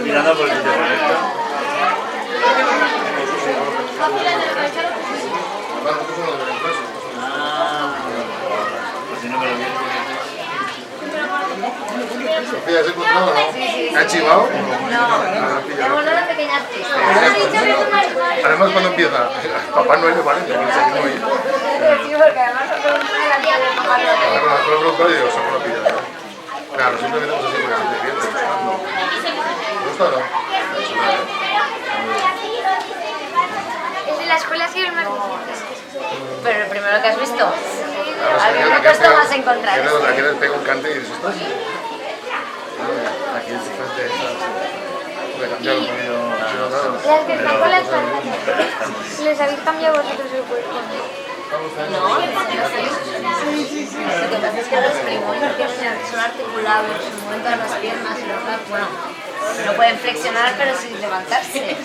Mirando por el sitio correcto. Pues si no me lo vi. Sofía, ¿has encontrado o no? Sí. ¿Ha chivado? No, hemos una pequeña artista. Además, cuando empieza, Papá Noel le vale, seguimos ahí. Sí, porque además nos preguntan la tía de Papá Noel. Con la pregunta y digo, saco la pilla. Claro, siempre metemos así porque se divierte buscando. ¿Te gusta o no? Es de la escuela ha sido el más difícil. Pero el primero que has visto. A mí me ha que costado más encontrar. Aquí les pega un cante y dices, ¿estás? Aquí el siguiente Le cambiaron un poquito. Las que están con las plantas, ¿les habéis cambiado vosotros el cuerpo? No, lo que pasa es que los primos son articulados, se mueven todas las piernas y los brazos, bueno, no pueden flexionar pero sí levantarse.